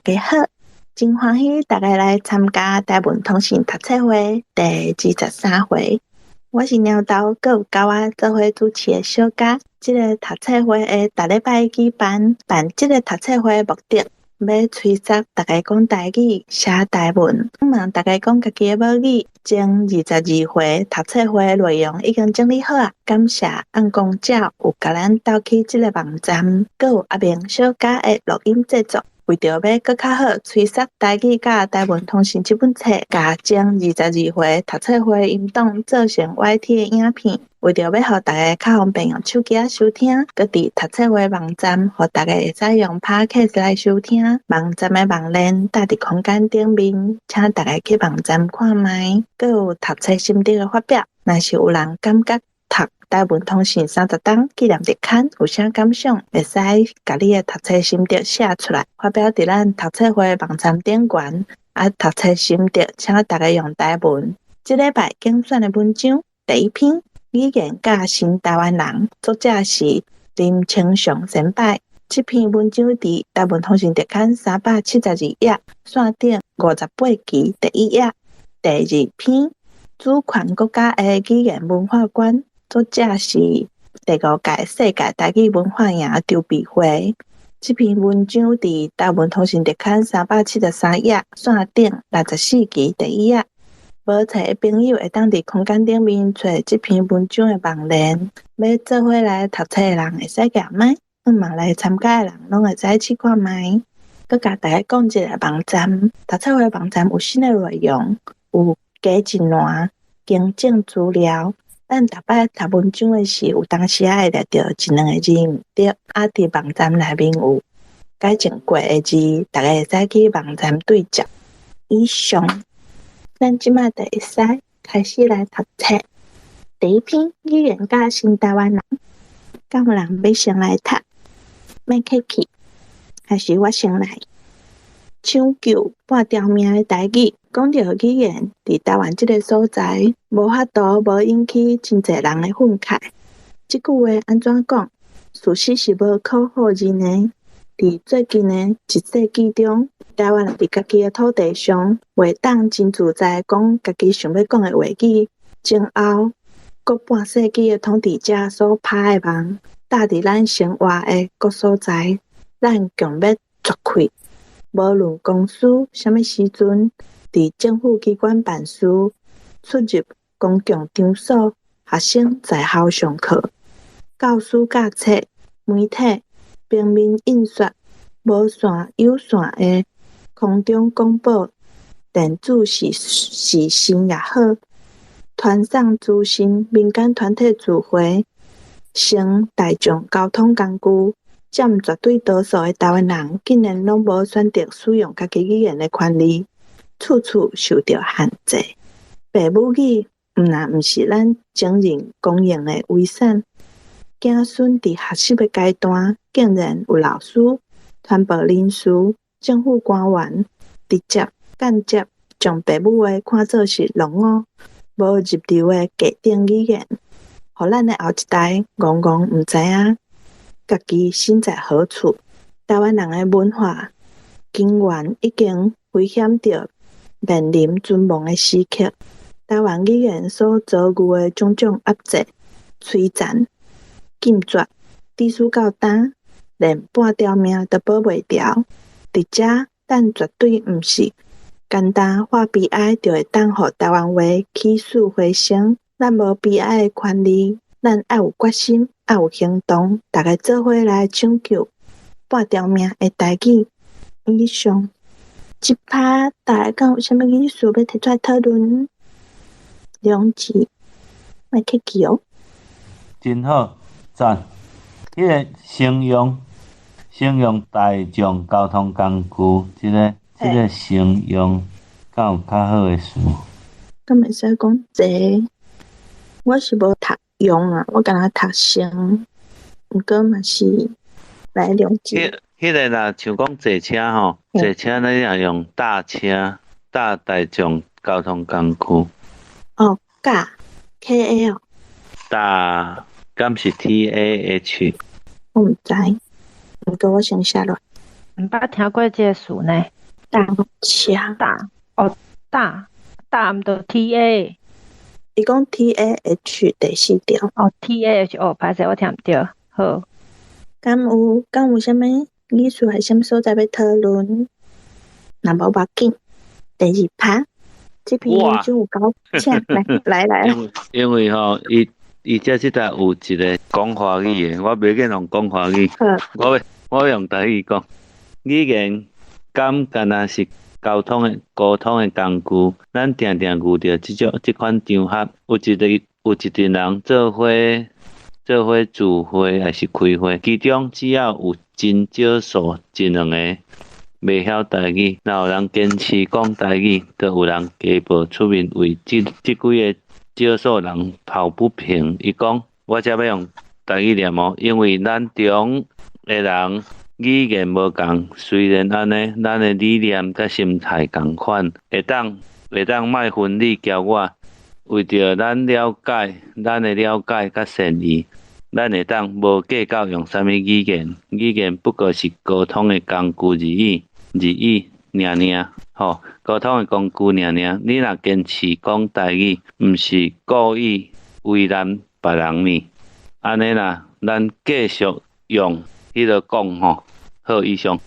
家好，真欢喜大家来参加台文通信读册会第23回。我是鸟豆，阁有甲我做伙主持的小嘉。这个读册会会逐礼拜举办这个读册会的目的，要催促大家讲台语、写台文。希望大家讲家己的母语。前22回读册会的内容已经整理好啊，感谢按公照有甲咱斗起这个网站，阁有阿明小嘉的录音制作。为着要更较好催促台语甲台文通信这本册，甲前22回读册会音档做成 YT 的影片。为着要互大家较方便用手机仔收听，搁伫读册会网站，互大家会使用 Podcast 来收听。网站的网链搭伫空间顶面，请大家去网站看卖。搁有读册心得的发表，若是有人感觉读台文通信30档纪念日刊有啥感想，会使甲你的读册心得写出来，发表伫咱读册会网站顶悬。读册心得，请大家用台文。这礼拜竞选的文章第一篇。语言甲新台湾人，作者是林清祥先辈。这篇文章伫台文通信特刊372页，线顶58期第1页。第二篇主权国家的语言文化观，作者是第5届世界台语文化营筹备会。这篇文章伫台文通信特刊373页，线顶64期第1页。无册的朋友会当伫空间顶面找这篇文章的网链，要做伙来读册的人会使夹买，希望来参加的人拢会使去看卖。佮甲大家讲一下网站，读册会网站有新的内容，有加真烂经证资料。咱逐摆读文章的时，有当时会掠到一两个字毋对，伫网站内面有改正过的字，大家会使去网站对照。以上。咱即马就会使开始来读册。第一篇语言甲新台湾人，敢有人要先来读？免客气，还是我先来。抢救半条命的台语，讲到语言伫台湾这个所在，无法度无引起真侪人的愤慨。这句话安怎讲？事实是无可否认的。伫最近的一世纪中，台湾伫家己的土地上，袂当真自在讲家己想要讲的话语。前后各半世纪的统治者所拍的梦，搭伫咱生活的各所在，咱强要绝开。无论公司什么时阵，伫政府机关办事、出入公共场所、学生在校上课、教师教册、媒体。平面印刷、无线有线的空中广播、电子视讯也好，传送资讯、民间团体聚会、乘大众交通工具，占绝对多数的台湾人，竟然拢无选择使用家己语言的权利，处处受到限制。父母语毋是咱整人公用的遗产。子孙伫学习的阶段，竟然有老师、传播人士、政府官员直接、间接将父母话看作是落伍、无入流的假定语言，互咱的后一代戆戆毋知影家己身在何处。台湾人的文化根源已经危险着面临存亡的时刻。台湾语言所遭遇的种种压制、摧残。禁绝、低俗到单，连半条命都保袂牢。伫遮，咱绝对毋是简单化悲哀就会当互台湾话起死回生。咱无悲哀的权利，咱爱有决心，爱有行动，大家做伙来抢救半条命的台语。以上，即趴大家讲有啥物意思要提出来讨论？两字，莫客气哦。真好。赞！迄个乘用大众交通工具，这个乘用，敢有较好的词？敢袂使讲坐？我是无读用啊，我敢若读乘，毋过嘛是来了解。迄个啦，像讲坐车吼，坐车咱也用大车、大众交通工具。哦，驾 KL。大。敢是 TAH？ 我毋知，毋过我先写落。毋捌听过这个词呢。大枪，大哦，大毋着 TA。伊讲 TAH 第四条。哦 TAH 哦，歹势我听毋着。好，敢有啥物意思还是啥物所在要讨论？若无要紧，第二趴，这篇文章有够请来。因为吼，伊遮即搭有一个讲华语的，我袂瘾用讲华语，我用台语讲。语言敢干若是沟通的工具，咱定定遇到即款场合，有一群人做伙聚会还是开会，其中只要有真少数一两个袂晓台语，若有人坚持讲台语，就有人加步出面为即几个少数人抱不平。伊讲，我才要用台语念哦，因为咱中的人语言无共，虽然安尼，咱的理念甲心态共款，会当莫分你交我，为着咱了解甲善意，咱会当无计较用啥物语言，语言不过是沟通的工具而已尔，吼，沟通的工具尔。你若坚持讲台语，毋是故意为难别人呢？安尼啦，咱继续用迄个讲吼。好，以上。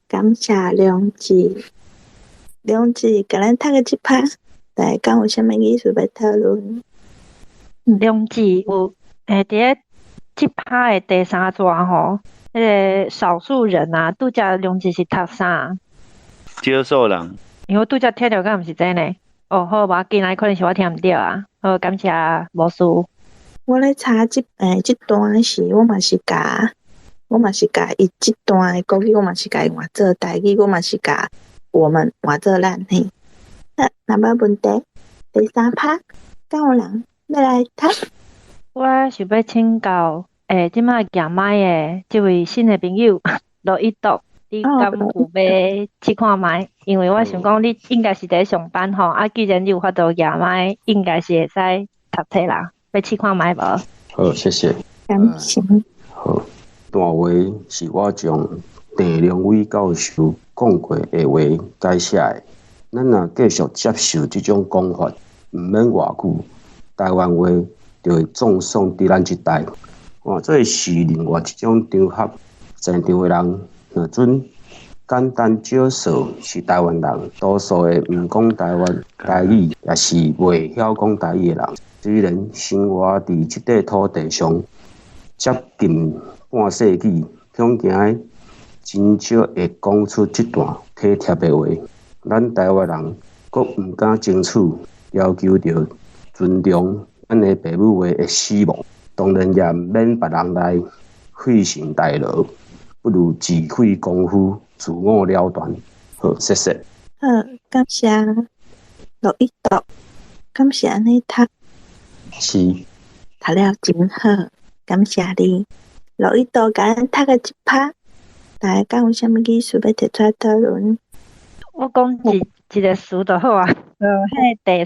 感谢梁子，甲咱读个即趴，大家有啥物意思要讨论？梁子有伫咧即趴的第三段吼，迄个少数人啊，拄则梁子是读啥？少数人。因为我拄则听着，敢毋是真呢？哦，好，无要紧，可能是我听毋着啊。好，感谢无事。我咧查即段是，我嘛是甲伊即段的国语，我嘛是甲伊换做台语，我嘛是甲我们换做咱嘿。若无问题，第三趴，敢有人要来读？我想要请教，即摆行麦的即位新的朋友罗一度，你敢有要试看麦？因为我想讲，你应该是伫上班吼，既然你有法度行麦，应该是会使读册啦。要试看麦无？好，谢谢。感谢。好。段话是我将郑良伟教授讲过的话改写的。咱若继续接受这种讲法，毋免偌久，台湾话就会葬送伫咱即代。这是另外一种场合，现场的人若准简单少数是台湾人，多数的毋讲台湾台语，也是袂晓讲台语的人。虽然生活伫即块土地上接近半世纪，恐惊真少会讲出这段体贴的话。咱台湾人阁毋敢争取，要求着尊重咱的父母的死亡，当然也毋免别人来费心代劳，不如自费功夫，自我了断。好，谢谢。好，感谢罗一度，感谢安尼读，是读了真好，感谢你。罗一度甲咱读个一趴，大家敢有啥物意思要提出来讨论？我讲一个词就好啊。迄第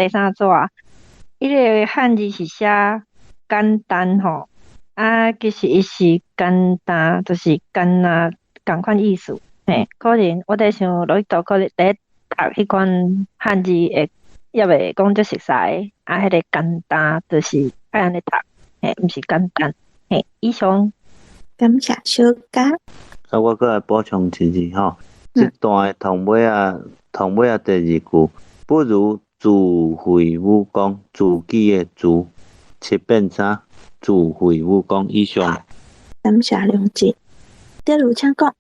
三段，伊个汉字是写简单吼，其实伊是简单，就是简单共款意思。可能我在想，罗一度可能伫读迄款汉字会也袂讲足熟悉。迄个简单就是爱安尼读，毋是简单。以上。感谢小嘉。我阁来补充一字吼。这段的头尾啊第二句，不如自废武功，自己的自七变啥？自废武功以上。感谢梁子。第二请讲。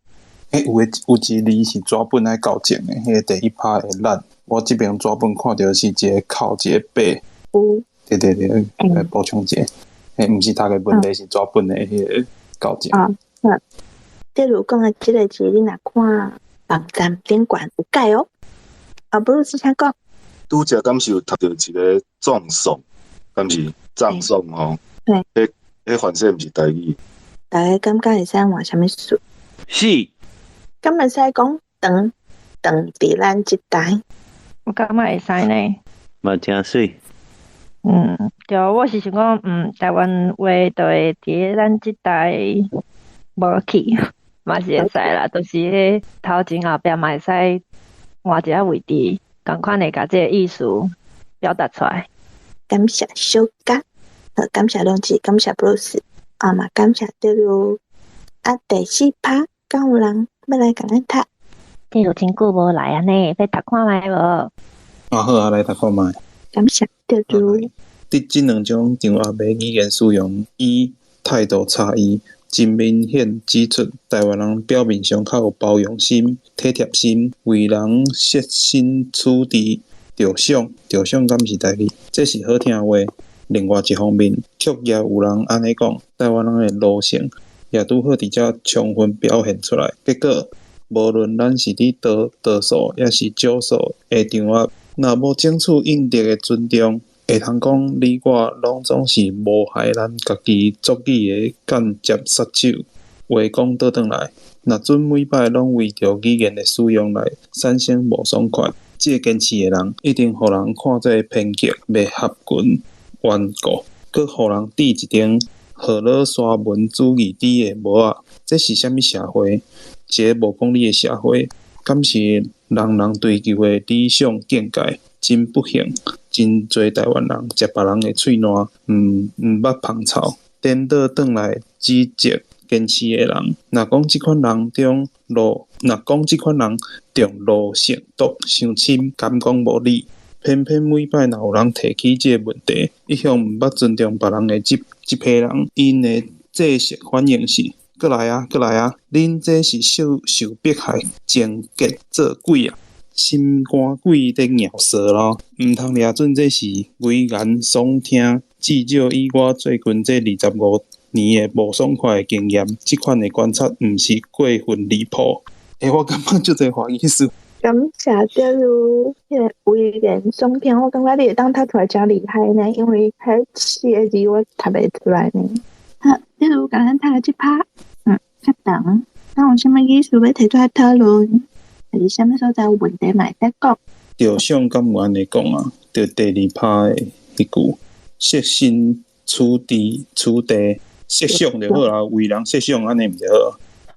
有一字是纸本来校正的，迄个第一趴的烂，我这边纸本看到是一个扣一个八。有。对，来补充一下。毋是读的问题，是纸本的迄个校正。第二讲的这个字，你若看网站顶管有改哦。不如之前讲。拄则敢是有读到一个葬送，敢是葬送吼？迄反正毋是台语。大家感觉会使换啥物词？是。敢会使讲长伫咱即代？我感觉会使呢。嘛真水。对，我是想讲，台湾话就会伫咱即代无去，嘛是会使啦，就是迄头前后壁嘛会使换一个位置，共款会甲即个意思表达出来。感谢小甲，感谢龙志，感谢 Bruce， 嘛感谢德如。第4趴，敢有人要来甲咱读？德如真久无来啊呢，要读看卖无？好啊，来读看卖。感谢德如。伫即两种场合的语言使用，以态度差异，真明显指出台湾人表面上较有包容心、体贴心，为人设身处地着想敢是台语，这是好听话。另外一方面，却也有人安尼讲，台湾人的奴性也拄好伫遮充分表现出来。结果，无论咱是伫多数也是少数的场合，若无争取应得的尊重，会通讲你我拢总是无害咱家己族语的间接杀手。话讲倒转来，若准每摆拢为着语言的使用来产生无爽快，这个坚持的人一定互人看做偏激、袂合群、顽固，佮互人滴一顶荷尔沙文主义滴的帽仔。这是啥物社会？一个无讲理的社会，敢是人人追求的理想境界？真不幸，真侪台湾人食别人的喙烂，毋捌芳臭，颠倒转来指责坚持的人。若讲即款人中路性毒伤深，敢讲无理。偏偏每摆若有人提起这个问题，一向毋捌尊重别人的即批人，因的制式反应是：过来啊，恁这是受迫害，情结做鬼啊！心肝鬼在咬舌咯，毋通抓准这是危言耸听。至少以我最近这25年的无爽快的经验，即款的观察毋是过分离谱。我感觉就这话意思。感谢德如迄个危言耸听，我感觉你会当读出来真厉害呢，因为迄4个字我读袂出来呢。好，德如甲咱读即趴，较长，有啥物意思要提出来讨论？还是啥物所在有问题嘛会使讲？着像敢有安尼讲啊？着第2趴的迄句，设身处地，设想就好啦，为人设想安尼毋就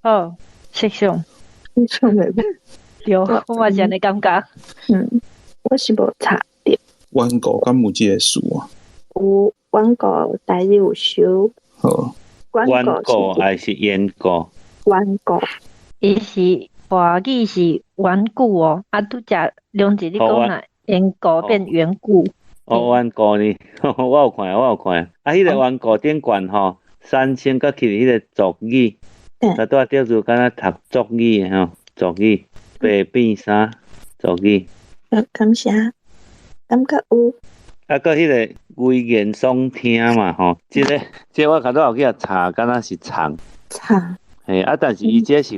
好？好，设想袂对，我嘛是安尼感觉。我是无查着。顽固敢有即个事啊？有顽固，台语有修。好，顽固还是严固？顽固，伊是华语是顽固哦，拄则两字你讲啦，严固变缘故。顽固呢？我有看。迄个顽固顶悬吼，三星甲去迄个俗语，拄着就敢若读俗语吼，俗语白变啥俗语？感谢，感觉有。佮迄个危言耸听嘛吼，即个我较早有去查，敢若是藏。但是伊即个是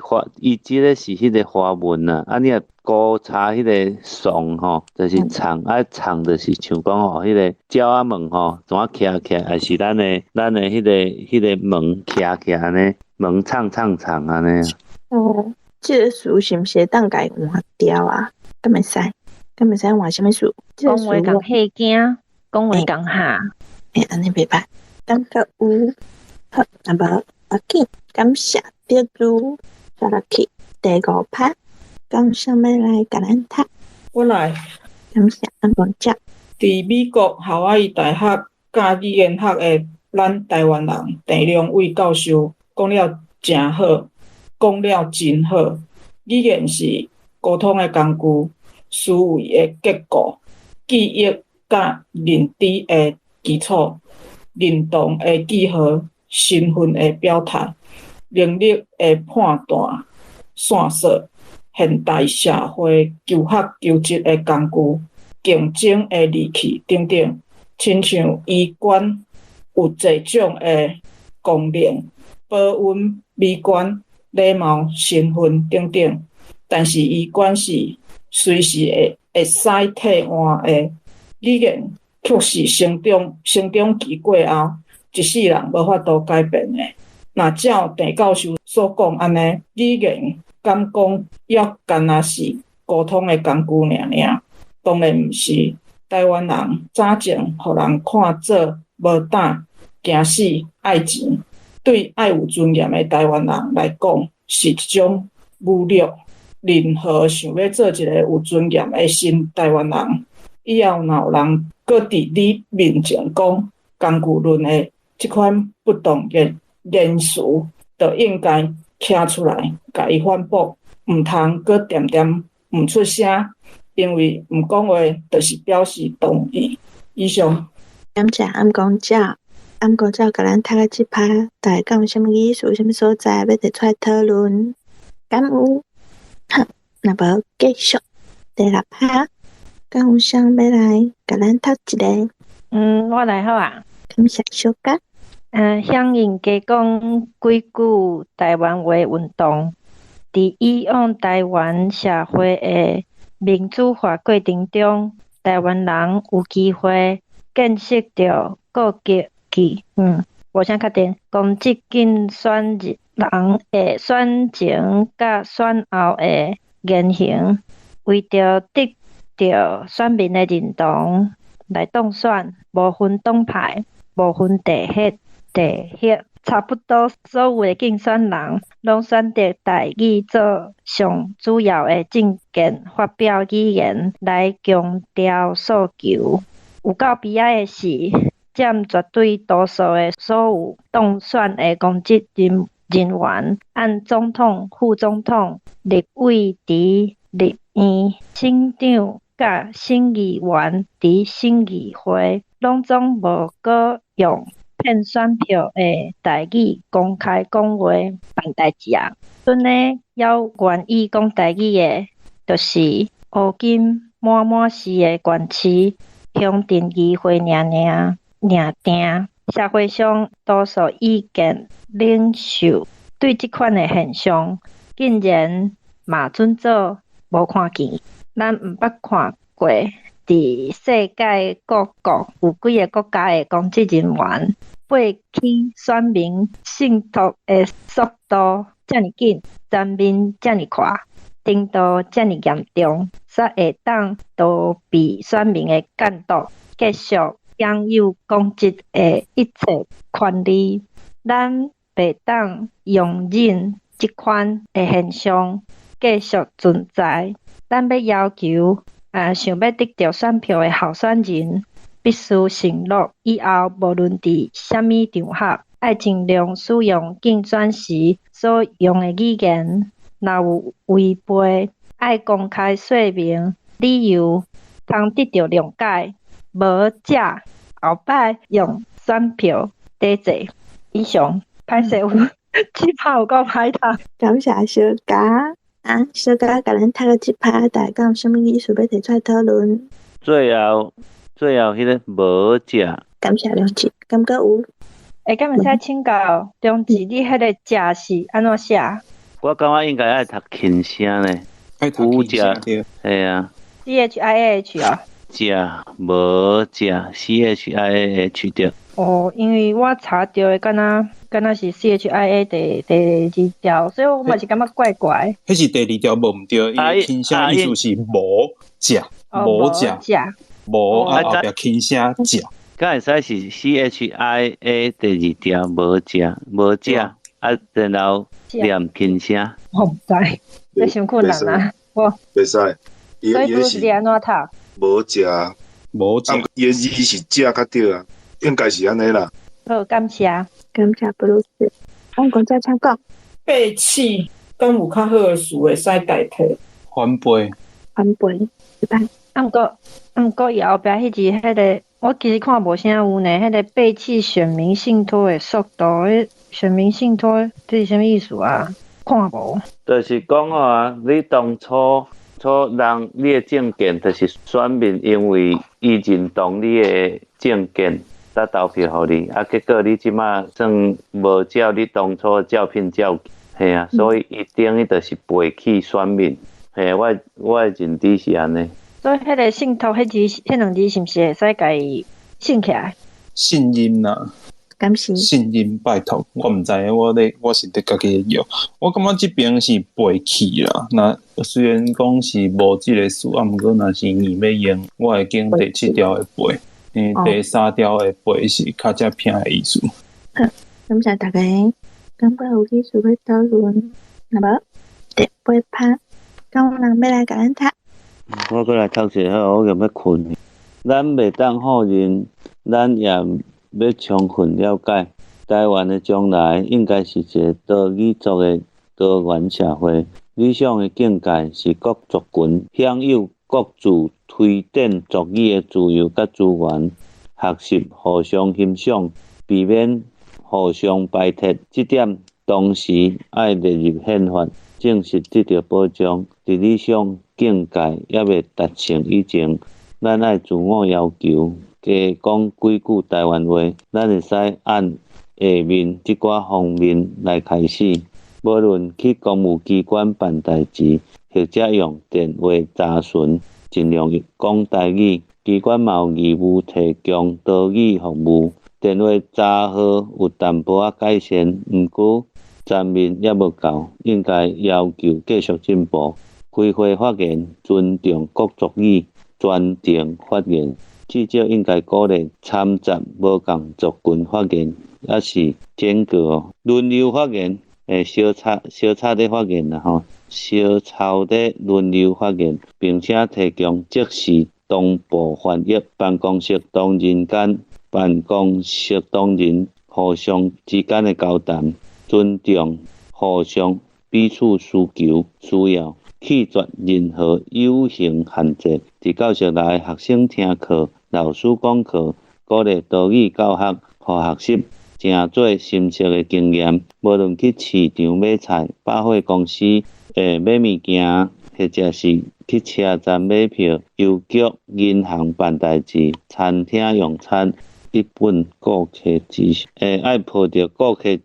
迄个华文啊，你若古查迄个宋吼，就是藏，藏就是像讲吼，迄个鸟仔门吼，怎啊徛起来，还是咱的迄个门徛起安尼，门唱安尼。即个词是毋是会当家换掉啊？敢会使换啥物词？讲话共吓惊，讲话共吓。安尼袂歹，感觉有。好，那么要紧，感谢德如，再落去第5趴，讲啥物来甲咱读？我来。感谢安公姐。伫美国夏威夷大学教语言学的咱台湾人郑良伟教授讲了真好，讲了真好。语言是沟通的工具，思维的结构，记忆甲认知的基础，认同的记号，身份的表态，能力的判断线索，现代社会求学求职的工具，竞争的利器等等，亲像医馆有侪种的功能，保温、美观、礼貌、身份等等。但是医馆是随时会使替换的，语言却是成长期过后，一世人无法度改变的。若照郑教授所讲安尼，语言敢讲也干那是沟通的工具尔，当然毋是。台湾人早前互人看做无胆、惊死、爱钱，对爱有尊严的台湾人来讲，是一种侮辱。任何想要做一个有尊严的新台湾人，以后若有人搁伫你面前讲工具论的即款不当的言辞，就应该站出来，甲伊反驳，毋通搁点点毋出声，因为毋讲话就是表示同意。以上。感谢暗公教，暗公教甲咱读个即趴，大家敢有啥物意思？啥物所在要提出来讨论？敢有？好，那无继续第六趴，敢有啥要来甲咱读一个？我来好啊。感谢小甲。响应加讲几句台湾话运动，伫以往台湾社会的民主化过程中，台湾人有机会见识到各级无啥确定，公职竞选人的选前甲选后的言行，为着得到选民的认同来当选，无分党派，无分地域，差不多所有的竞选人拢选择台语做上主要的政见发表语言来强调诉求。有够悲哀的是，占绝对多数的所有当选的公职人员，按总统、副总统、立委伫立院、省长甲省议员伫省议会，拢总无过用骗选票的台语公开讲话办代志啊！阵呢，要愿意讲台语的，就是乌金满市的县市乡镇议会尔定。社会上多数意见领袖对即款的现象，竟然嘛准做无看见。咱毋捌看过，伫世界各国有几个国家的公职人员背起选民信托的速度遮尔紧，层面遮尔快，程度遮尔严重，煞会当逃避选民的监督，继续享有公职的一切权利。咱袂当容忍即款的现象继续存在。咱要求想要得到选票的候选人，必须承诺以后无论伫啥物场合，爱尽量使用竞选时所用的语言，若有违背，爱公开说明理由，通得到谅解。无则后摆用选票抵制。以上歹势有即拍有够歹读。感谢小甲小甲甲咱读个即拍，大家有啥物意思要提出来讨论？最后迄个无则。感谢梁志，感觉有。敢会使请教中志，你迄个则是安怎写？我感觉应该爱读轻声呢。爱读轻声对。系啊。CHIAH 哦。则无则 CHIAH 对。因为我查到的敢若是 CHIA 第二条，所以我嘛是感觉怪怪。迄是第二条无毋对，伊个轻声意思是无则，无则，无后壁轻声则。敢会使是 CHIA 第二条无则然后念轻声。我毋知，这伤困难啊！袂使。所以主持你安怎读？无则，伊个字是则较对啊，应该是安尼啦。好，感谢布鲁斯。我讲再参讲。背弃，敢有较好的词会使代替？翻倍，一般。毋过伊后壁迄个，我其实看无啥有呢。迄个背弃选民信托的速度，选民信托这是啥物意思啊？看无。就是讲你当初人你的政见，就是选民因为伊认同你的政见，才投票予你，结果你即马算无照你当初照片照，系啊，所以伊等于就是背弃选民，系我的认知是安尼。所以迄个信托迄两字是毋是会使家己信起来？信任啦。敢是信任拜托，我毋知我是得家己用。我感觉即边是背弃啦。那虽然讲是无即个事，毋过若是硬要用，我会经第7条会背，第3条会背是较遮偏的意思。感谢大家，感觉有意思要讨论。那么第八趴，敢有人要来甲咱读？我过来读一下，我又要困。咱袂当否认，咱也要充分了解，台湾的将来应该是一个多语族的多元社会。理想的境界是各族群享有各自推展族语的自由甲资源，学习互相欣赏，避免互相排斥。这点同时要列入宪法，正式得到保障。伫理想境界也未达成以前，咱爱自我要求，加讲几句台湾话，咱会使按下面即寡方面来开始。无论去公务机关办代志，或者用电话查询，尽量讲台语。机关嘛有义务提供多语服务。电话查号有淡薄仔改善，毋过层面也无够，应该要求继续进步。开会发言，尊重各族语，专程发言。至少应该鼓励参杂无共族群发言，也是间隔轮流发言。小插的发言啦吼，小抄的轮流发言，并且提供即时同步翻译。办公室同仁互相之间的交谈，尊重互相彼此需要，拒绝任何有形限制。伫教室内，学生听课，老师讲课，鼓励多语教学，互学习成做深切的经验。无论去市场买菜、百货公司买物件，或者是去车站买票、邮局、银行办代志、餐厅用餐，一本顾客至上，爱抱着顾客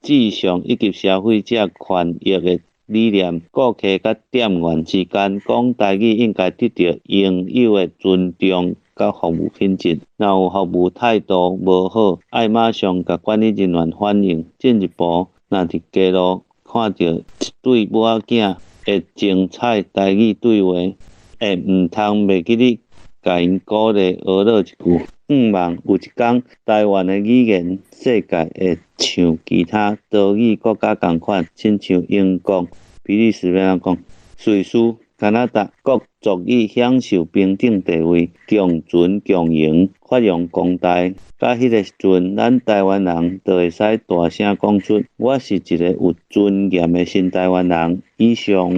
至上以及消费者权益的理念。顾客甲店员之间讲台语应该得到应有的尊重甲服务品质。若有服务态度无好，爱马上甲管理人员反映。进一步，若伫街路看到一对母仔囝会精彩台语对话，毋通袂记哩甲因鼓励学了一句。望有一天，台湾的语言世界会像其他多语国家同款，亲像英国、比利时要安讲、瑞士、加拿大，各族语享受平等地位，共存共荣，发扬光大。到迄个时阵，咱台湾人就会使大声讲出：我是一个有尊严的新台湾人。以上。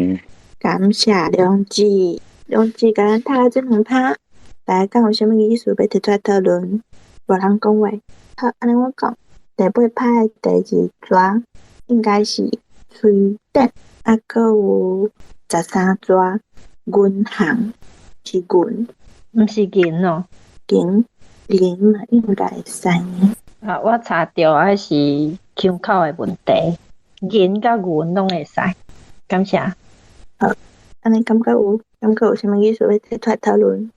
感谢梁子，梁子甲咱读了这两趴。大家敢有啥物意思要提出来讨论？无人讲话。好，安尼我讲，第八趴的第二节应该是推展，还有13节银行是银，毋是银哦，银嘛应该会使呢。我查到还是腔口的问题，银甲银拢会使。感谢。好，安尼感觉有啥物意思要提出来讨论？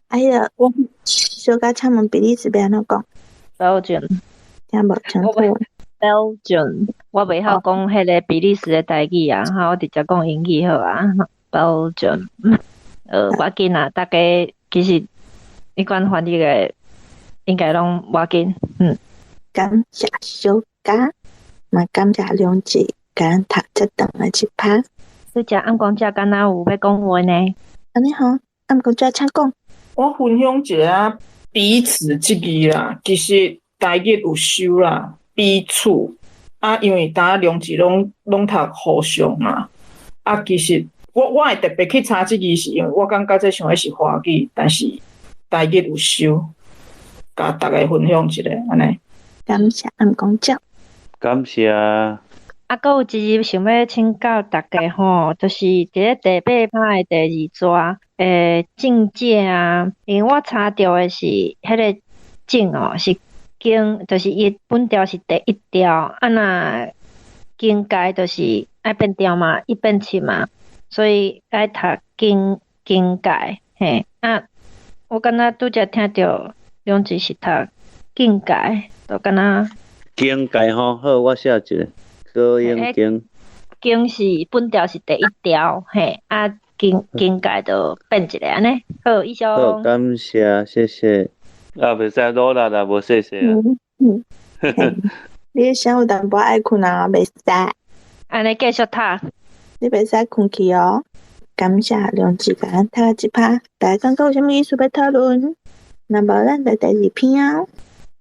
我小可请问比利时要安怎讲？Belgium， 听无清楚。Belgium， 我袂晓讲迄个比利时的台语啊，我直接讲英语好啊。Belgium， 我紧啊，大家其实你管翻译的应该拢我紧。感谢小可，嘛感谢梁子，甲咱读这长的一趴。你只暗光只敢若有要讲话呢？安尼好，暗光只请讲。我分享一下彼此这字啦，其实台语有修啦，彼此啊，因为大家两字拢读互相嘛。啊，其实我会特别去查这字，是因为我感觉这像的是华语，但是台语有修，甲大家分享一下安尼。感谢暗光只。感谢。还有一日想要请教大家吼，就是伫咧第八趴的第二节，境界啊，因为我查到的是迄个境哦，是经，就是伊本调是第一调，若境界就是爱变调嘛，一变七嘛，所以爱读境界，嘿，我敢若拄则听到两字是读境界，就敢若境界吼，好，我写一个。高音经，经是本调是第一调，嘿，经界就变一个安尼。好，以上。好，感谢，谢谢。袂使努力啦，无谢谢啊。你想有淡薄爱困啊，袂使。安尼继续读。你袂使困去哦。感谢梁志甲咱读即趴，大家感觉有啥物意思要讨论？那无咱来第二篇啊。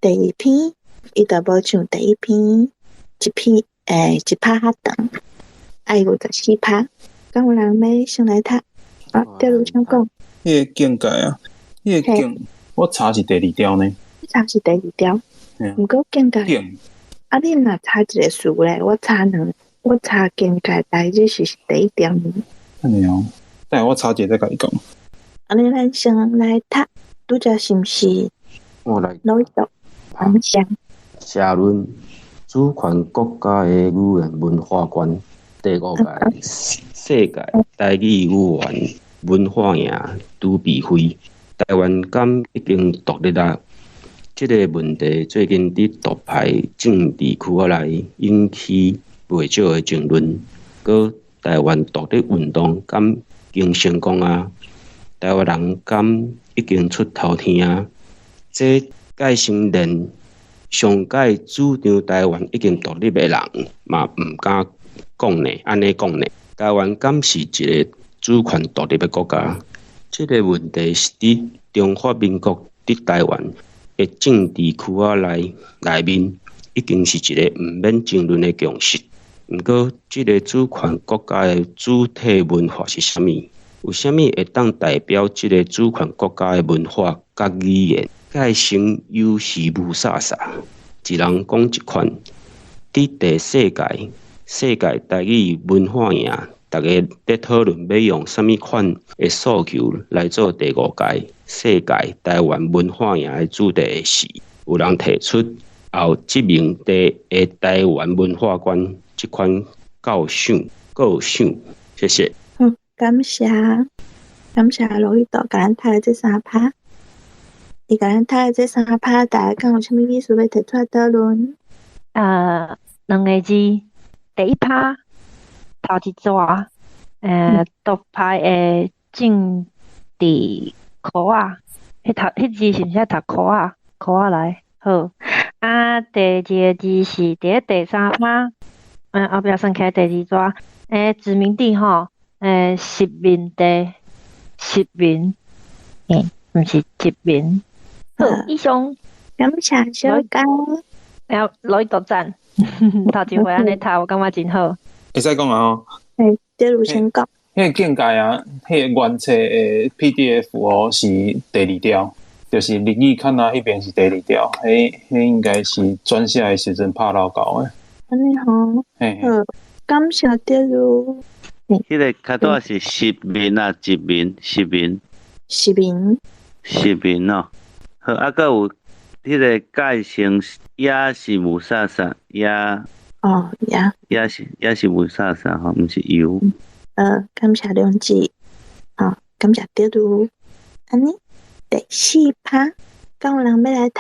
第二篇伊就无像第一篇一趴较长，爱有14趴。敢有人要先来读？啊，对路先讲。迄个境界啊，迄个境，我查是第二条呢。你查是第二条，毋过境界。啊，你若查一个数咧，我查境界代志是第一条呢。安尼哦，等下我查一下再甲你讲。安尼咱先来读，拄则是毋是？我来攞读，感想。社论主权国家的语言文化观，第5届世界台语语言文化营拄比会，台湾敢已经独立啦？这个问题最近伫独派政治区内引起袂少的争论。搁台湾独立运动敢经成功啊？台湾人敢已经出头天啊？这介承认上届主张台湾已经独立的人嘛毋敢讲呢？安尼讲呢？台湾敢是一个主权独立的国家？这个问题是伫中华民国伫台湾的政治区内面，已经是一个毋免争论的共识。毋过，这个主权国家的主体文化是啥物？有啥物会当代表这个主权国家的文化甲语言？介成有时无煞煞，一人讲一款。伫第世界台语文化营，大家在讨论要用啥物款的诉求来做第5届世界台湾文化营的主题时，有人提出后即名地的台湾文化观这款构想。谢谢。感谢罗伊豆甲咱读的这3趴。伊甲咱读的这3趴，大家敢有啥物意思要提出来讨论2个字，第一趴头一纸，独派的政治科啊，迄字是毋是读科啊来？好，啊，第2个字是伫第3趴，后壁算起来第2纸，殖民地吼，殖民地，毋是殖民。好，以上感谢小刚，然后攞一道赞，头一回安尼读，我感觉真好。会使讲啊吼。对路先讲。迄个境界啊，迄个原册的 PDF 哦是第2条，就是日语看啊迄边是第2条，迄应该是转写的时阵拍老高的。安尼吼，好，感谢对路。迄个较多是殖民啊，殖民哦。好，啊，佮有迄个介成也是无煞煞，也是无煞煞吼，毋是油。感谢梁志，感谢对路。安尼第4趴，敢有人要来读？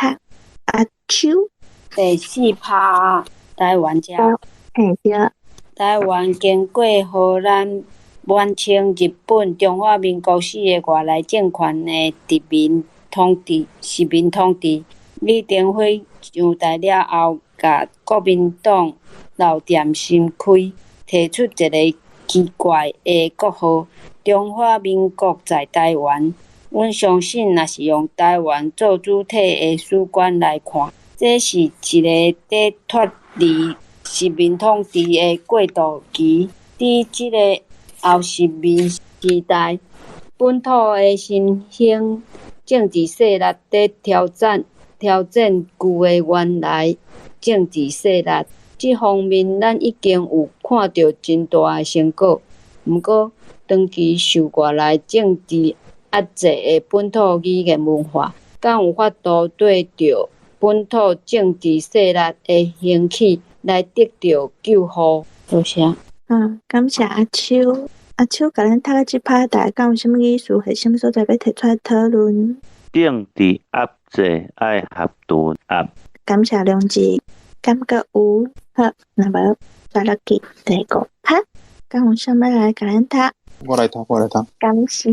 阿秋。第4趴，台湾遮。对。台湾经过荷兰、满清、日本、中华民国4个外来政权的殖民统治，李登辉上台了后，甲国民党老店新开，提出一个奇怪的国号“中华民国在台湾”。阮相信，若是用台湾做主体的史观来看，这是一个在脱离殖民统治的过渡期。伫即个后殖民时代，本土的新兴政治势力在挑战旧的原来政治势力。这方面，咱已经有看到真大的成果。毋过，长期受外来政治压制的本土语言文化，敢有法度对着本土政治势力的兴起来得到救护？多谢。感谢阿秋。阿秋甲咱读的即趴，大家敢有啥物意思？还是啥物所在要提出来讨论？政治压制爱合顿压。感谢梁志，感觉有。好，那么再落去第5趴，敢有啥物来甲咱读？我来读。感谢。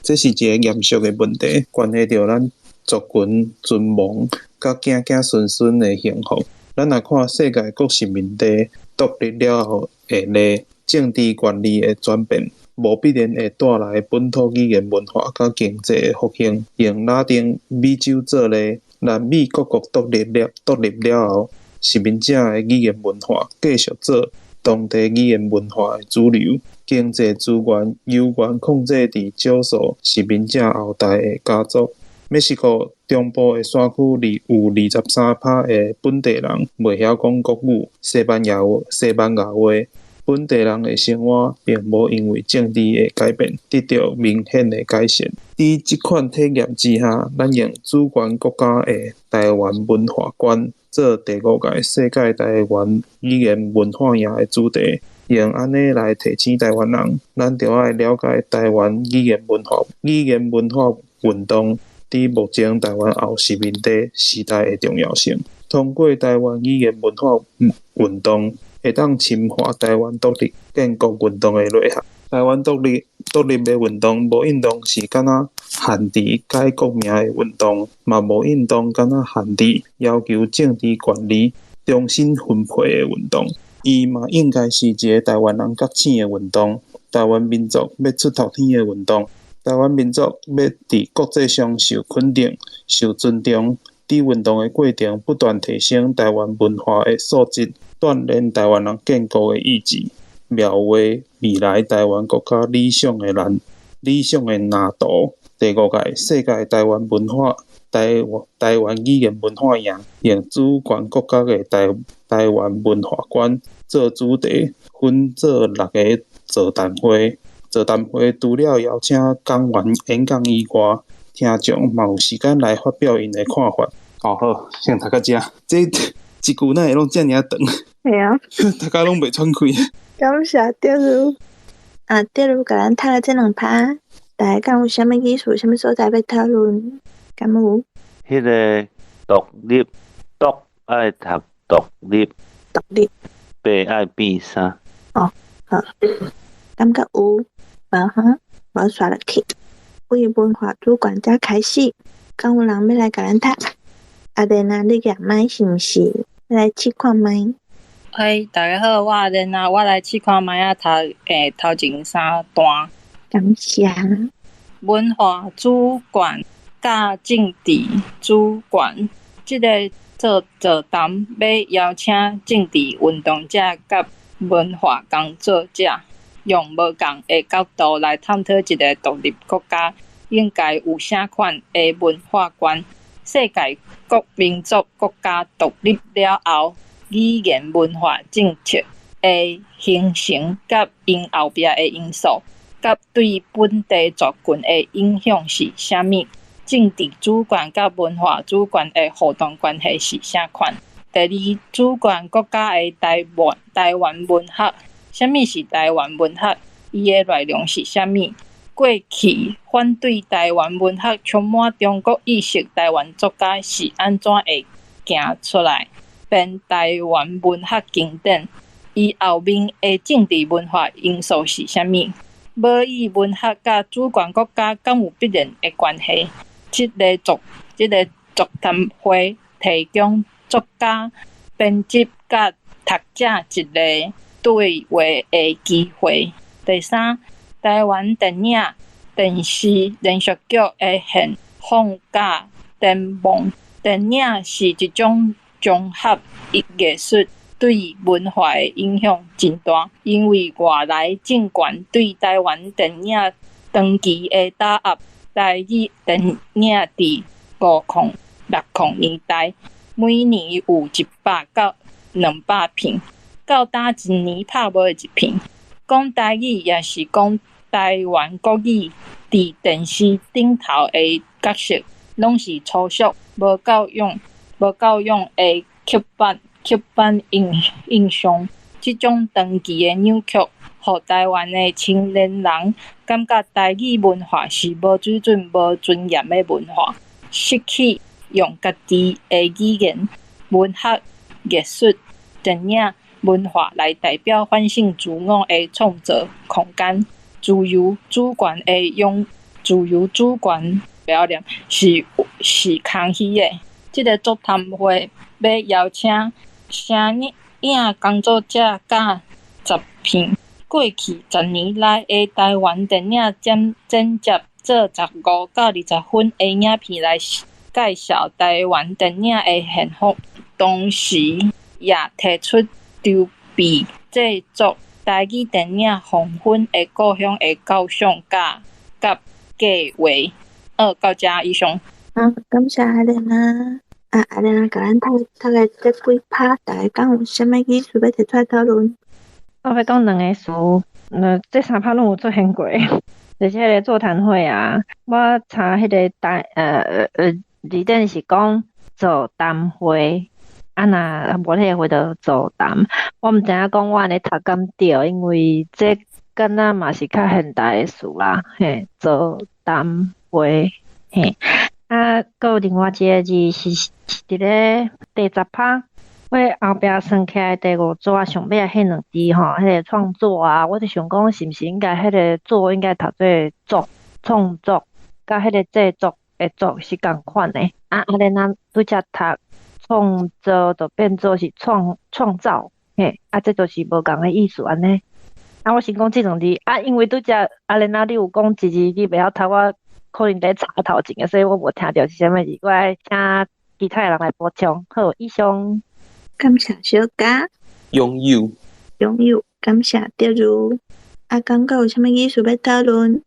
这是一个严肃的问题，关系到咱族群存亡，甲子孙孙的幸福。咱若看世界各殖民地独立了后，下列政治管理的转变，无必然会带来本土语言文化甲经济的复兴。用拉丁美洲做例，南美各国独立了后，殖民者的语言文化继续做当地语言文化的主流。经济资源由原控制伫少数殖民者后代的家族。墨西哥中部的山区里有23%的本地人袂晓讲国语、西班牙话。本地人的生活并无因为政治的改变得到明显的改善。伫即款体验之下，咱用主权国家的台湾文化观做第5届世界台湾语言文化year的主题。用安尼来提醒台湾人，咱着爱了解台湾语言文化运动伫目前台湾后殖民地时代的重要性。通过台湾语言文化运动，会当深化台湾独立建国运动的内涵。台湾独立的运动，无运动是敢若限制改国名的运动，嘛无运动敢若限制要求政治权利重新分配的运动。伊嘛应该是一个台湾人觉醒的运动，台湾民族要出头天的运动，台湾民族要伫国际上受肯定、受尊重。伫运动的过程，不断提升台湾文化的素质，锻炼台湾人建国的意志，描画未来台湾国家理想的蓝图。第5届世界台湾语言文化year，用主权国家的台湾文化观做主题，分做6个座谈会。座谈会除了邀请讲员演讲以外，听众嘛有时间来发表因的看法。好，先读到这。这一句哪会拢遮尔长？系啊，大家拢袂喘气。感谢德如甲咱读了这2趴，大家敢有啥物意思、啥物所在要讨论？敢有？迄个独立爱读独立，白爱变啥？哦，好，感觉有，无刷落去。为文化主管家开始，敢有人要来甲咱读？阿莲啊，你举麦是毋是？来试看麦。嗨，大家好，我阿莲啊，我来试看麦啊，头前3段。感谢。文化主管甲政治主管，即个座谈要邀请政治运动者甲文化工作者，用无共的角度来探讨一个独立国家应该有啥款的文化观。世界各民族国家独立了后，语言文化政策的形成甲因后壁的因素，甲对本地族群的影响是啥物？政治主权甲文化主权的互动关系是啥款？第2，主权国家的台湾文学，啥物是台湾文学？伊的内容是啥物？过去反对台湾文学、充满中国意识台湾作家是安怎会行出来变台湾文学经典？伊后面的政治文化因素是啥物？母语文学甲主权国家敢有必然的关系？这个座谈会提供作家、编辑甲读者一个对话的机会。第3，台湾电影、电视连续剧的现况甲展望。电影是一种综合艺术，对文化的影响真大，因为外来政权对台湾电影长期的打压。台语电影伫50、60年代，每年有100到200片，到打一年拍无1片。讲台语也是讲台湾国语，伫电视顶头的角色，拢是粗俗、无教养的刻板印象。这种长期的扭曲，互台湾的青年人感觉台语文化是无水准、无尊严的文化，失去用家己的语言、文学、艺术、电影、文化来代表反省自我的创造空间。自由主权表现是空虚的。这个座谈会要邀请声影工作者甲片。过去10年来的台湾电影剪接做15到20分的影片来介绍台湾电影的现况，同时也提出筹备制作台语电影黄昏的故乡的构想甲计划。到这以上。感谢阿莲啊！阿莲啊，甲咱读的这几趴，大家讲有啥物意思要提出来讨论？我要讲2个词，这3趴拢有出现过，就是迄个座谈会啊。我查迄个字典是讲座谈会，若无迄个会就座谈。我毋知影讲我安尼读敢对，因为这敢若嘛是较现代的词啦，嘿，座谈会，嘿。搁有另外一个字是伫咧第10趴。我后壁算起来第5组上尾迄2字吼，迄个创作啊，我就想讲是毋是应该迄个作应该读做创作，甲迄个制作的作是共款的。阿莲咱拄则读创作，就变做是创造，嘿，这就是无共的意思安尼。我先讲这2字因为拄则阿莲你有讲一字你袂晓读，我可能在查头前的，所以我无听到是啥物字，我来请其他人来补充。好，以上。感谢小嘉。拥有，感谢德如。刚有啥物意思要讨论？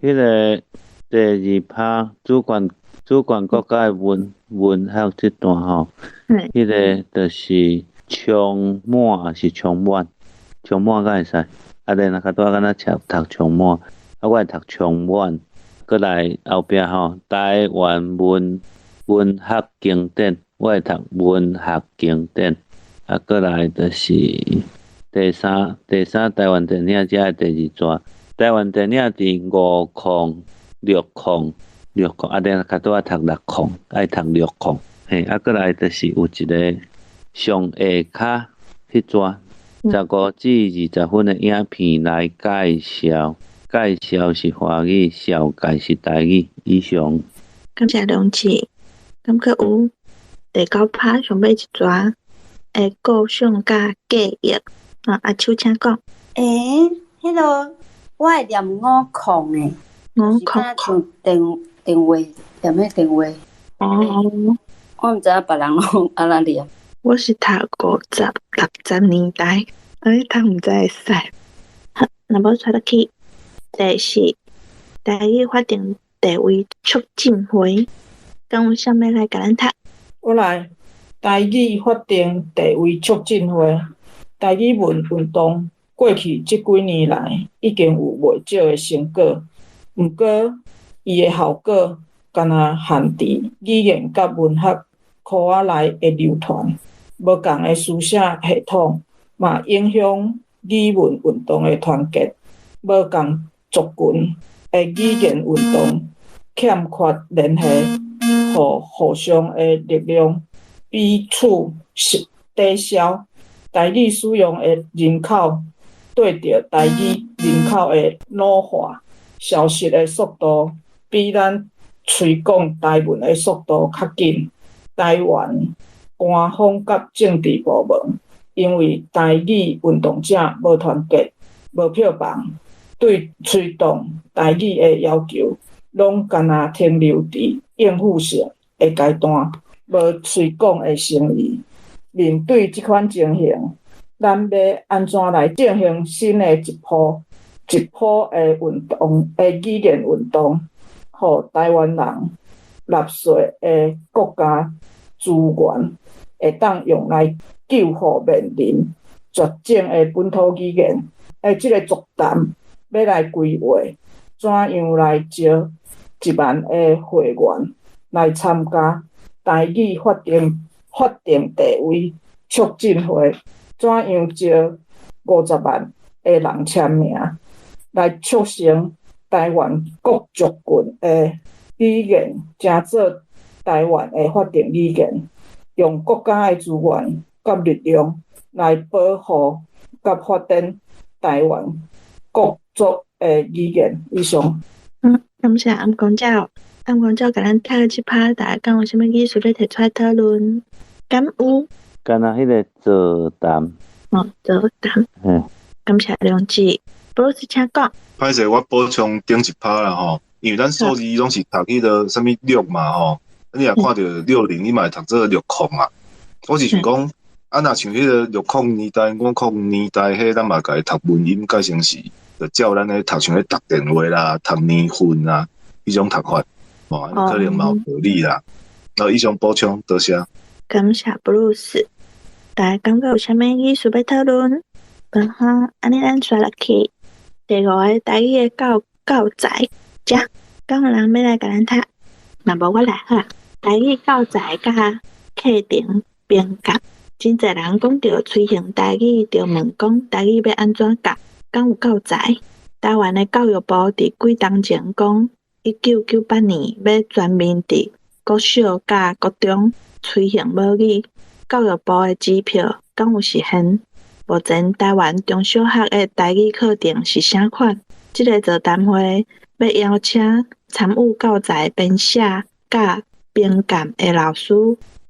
迄个第2趴主管国家的文学这段吼，迄个就是充满还是充满？充满敢会使？莲若较多敢若读充满，我会读充满。过来后壁吼，台湾文学经典。我会读文学经典，过来就是第三台湾电影这第2段，台湾电影伫5控、6控，莲较多读6控，爱读6控，嘿，过来就是有一个上下骹迄段15至20分的影片来介绍是华语，小介是台语。以上。感谢龙起，感觉有。第9趴上尾一段构想甲计划，阿秋请讲。迄个我会念5控诶，5控像电话，念迄电话。我毋知影别人拢安怎念。我是读50、60年代，读毋知会使。若无带落去，第4台语法定地位促进会，敢有啥物来甲咱读？我来，台语法定地位促进会，台语文运动过去这几年来已经有袂少的成果，毋过伊的效果敢若限伫语言甲文学库仔内的流传，无共的书写系统嘛影响语文运动的团结，无共族群的语言运动欠缺联系。互相的力量彼此抵消，台语使用的人口对着台语人口的老化消失的速度，比咱推广台文的速度较紧。台湾官方甲政治部门因为台语运动者无团结、无票房，对推动台语的要求，拢敢若停留伫应付性的阶段，无推广的诚意。面对即款情形，咱要安怎来进行新的一波的运动的语言运动，互台湾人纳税的国家资源会当用来救护面临绝种的本土语言？即个座谈要来规划，怎样来招1万个会员来参加台语法定地位促进会？怎样招50万个人签名，来促成台湾各族群的语言，成做台湾的法定语言，用国家的资源甲力量来保护甲发展台湾各族的语言。以上。感谢暗公教甲咱读的即趴，大家讲有啥物意思要提出来讨论？敢有？敢若迄个座谈。座谈。感谢梁志，布鲁斯请讲。歹势，我补充顶一趴啦吼，因为咱数字拢是读迄个啥物6嘛吼，你若看到60，你嘛会读做60啊。我是想讲，啊，若像迄个60年代、50年代，迄咱嘛家读文音改成是，就照咱咧读像咧读电话啦、读年份啊，迄种读法，哦，可能嘛有道理啦。以上补充，多谢。感谢布鲁斯。大家感觉有啥物意思要讨论？本哈，安尼咱刷落去。第5个台语的教材，遮敢有人要来甲咱读？若无我来好。台语教材甲课程编辑，真侪人讲到推行台语，就问讲台语要安怎教？敢有教材？台湾的教育部伫几当前讲，1998年要全面伫国小甲国中推行母语。教育部的支票敢有实现？目前台湾中小学的台语课程是啥款？这个座谈会要邀请参与教材编写甲编监的老师，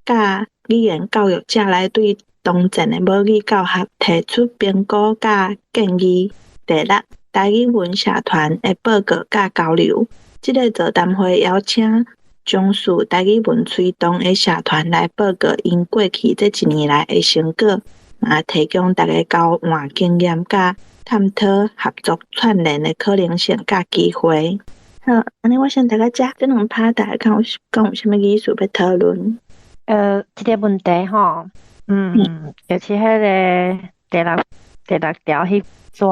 甲语言教育者来对当前的母语教学提出评估甲建议。第6，台语文社团的报告甲交流。这个座谈会邀请从事台语文推动的社团来报告因过去这1年来的成果，嘛提供大家交换经验甲探讨合作串联的可能性甲机会。好，安尼我先大家遮，这2趴大家讲有啥物意思要讨论？这个问题吼，就是迄个第六条迄纸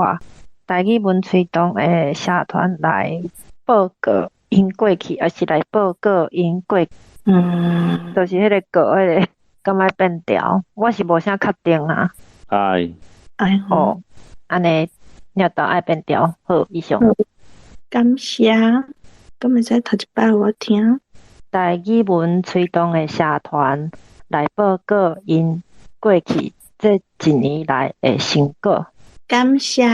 台语文推动的社团来报告因过去，还是来报告因过去？就是迄个个迄个，敢若变调，我是无啥确定啊。哦，安尼要到爱变调，好，以上。感谢，敢会使读一摆互我听？台语文推动的社团来报告因过去这1年来的成果。感谢。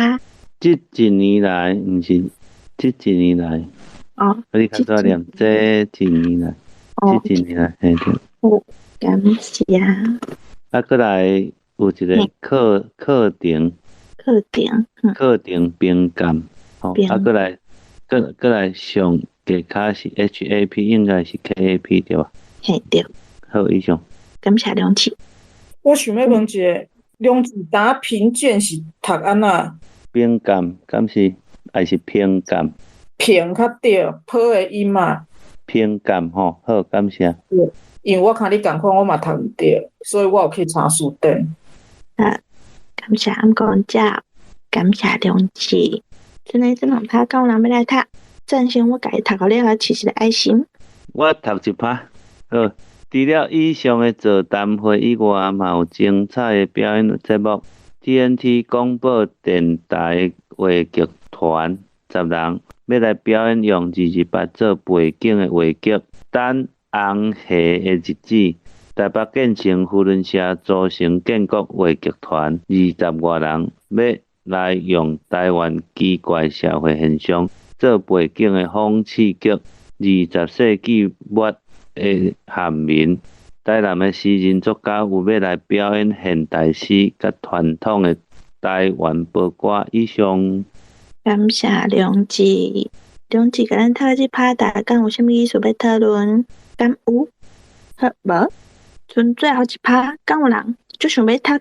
这1年来，毋是这1年来。你较早念这1年来，这1年来，嘿对。感谢。过来有一个课程编监，过来上加卡是 HAP， 应该是 KAP 对吧？嘿对。好，以上。感谢梁志。我想要问一下，梁志达评鉴是读安怎？编监，敢是还是评监？评较对，坡的音嘛。评监吼，好，感谢。因为我看你共款，我嘛读唔对，所以我有去查书店。感谢暗讲者，感谢梁志。真诶，这2趴讲人要来读，赞成我家己读到了，试一个爱心。我读1趴。好，除了以上的座谈会以外，嘛有精彩的表演节目。TNT 广播电台话剧团10人要来表演用28做背景的话剧。等红霞的日子，台北建成扶轮社组成建国话剧团20外人，要来用台湾奇怪社会现象做背景的讽刺剧。20世纪末的汉民，台南的诗人作家有要来表演现代诗甲传统的台湾报歌。以上。感谢梁志。梁志甲咱读这趴，大家敢有啥物意思要讨论？敢有？好无？剩最后1趴，敢有人就想要读，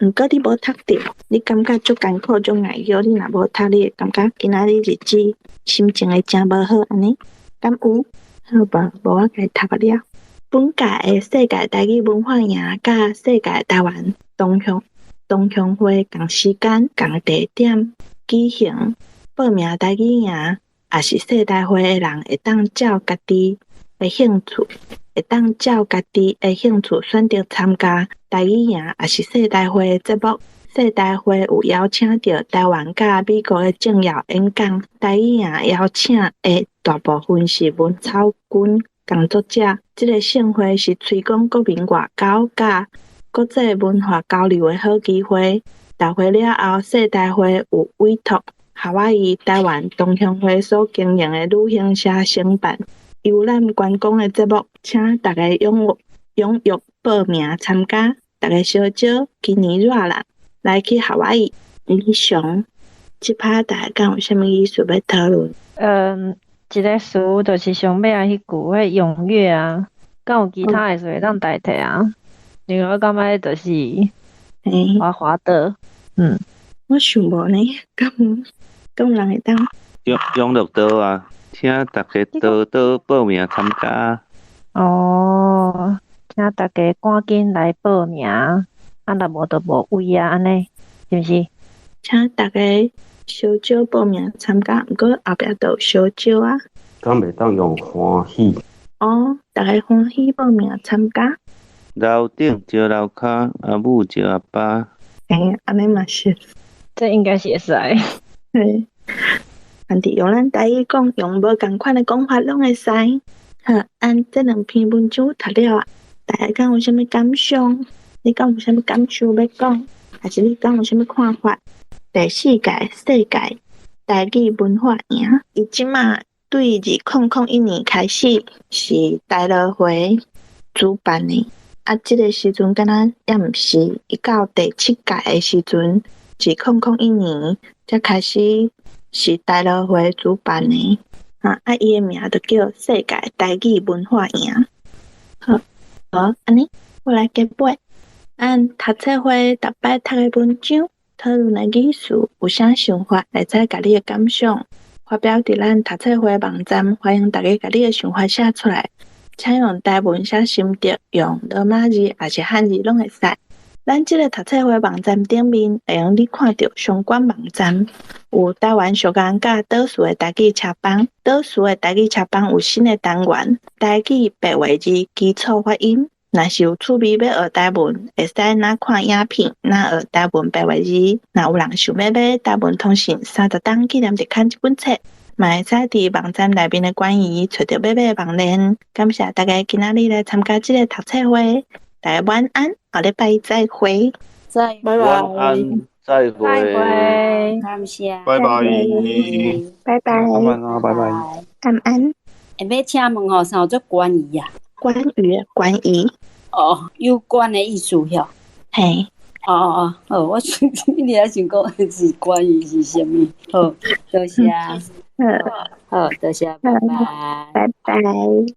毋过你无读着，你感觉足艰苦、足碍腰，你若无读，你会感觉今仔日日子心情会真无好安尼？敢有？好无？无我家读了。本届的世界台语文化营甲世界台湾同乡会同时间、同地点举行。报名台语营，也是世代会的人会当照家己的兴趣，选择参加台语营，也是世代会的节目。世代会有邀请到台湾甲美国的政要演讲。台语营邀请的大部分是文草军工作者。这个盛会是推广国民外交甲国际文化交流的好机会。大会了后，世代会有委托夏威夷台湾同乡会所经营的旅行社承办游览观光的节目，请大家踊跃报名参加。大家小招今年热啦，来去夏威夷理想，即趴大家敢有啥物意思要讨论？一个词就是上尾啊，迄句迄踊跃啊，敢有其他的词会当代替啊？因为我感觉就是滑滑的，我想无呢，敢有人会当永乐岛啊，请大家多报名参加。哦，请大家赶紧来报名，啊若无就无位啊，安尼是毋是？请大家小少报名参加，毋过后壁都有小少啊。敢袂当用欢喜？哦，大家欢喜报名参加。楼顶招楼骹，阿母招阿爸。安尼嘛是。这应该是会使。嘿，反正用咱台语讲，用无共款的讲法拢会使。好，按这两篇文章读了啊，大家敢有啥物感想？你敢有啥物感受要讲？还是你敢有啥物看法？第四届世界台语文化营，伊即马对2001年开始是台乐会主办的，即个时阵敢若也毋是，伊到第7届的时阵，2001年才开始是台乐会主办的，伊的名就叫世界台语文化营。好，安尼我来结尾。按读册会逐摆读的文章，讨论的语词有啥想法，会使甲你的感想发表伫咱读册会网站，欢迎大家甲你的想法写出来。请用台文写心得，用罗马字还是汉字拢会使。咱即个读册会网站顶面会用你看到相关网站，有台湾小工甲倒数的台语车帮，倒数的台语车帮有新的单元，台语白话字基础发音。若是有趣味要学台文，会使哪看影片，哪学台文白话字。若有人想要买台文通信30档纪念日刊这本册，嘛会使伫网站内面的关于找到要买的网链。感谢大家今仔日来参加这个读册会，大家晚安，下礼拜再会。拜拜晚安，再会。感谢，拜拜，拜拜，晚安，拜拜。晚安。要请问吼，啥叫关于啊？关于有关的意思哟。嘿。好，我你还想讲是关于是啥物？好，多谢。好，多谢，拜拜。拜拜。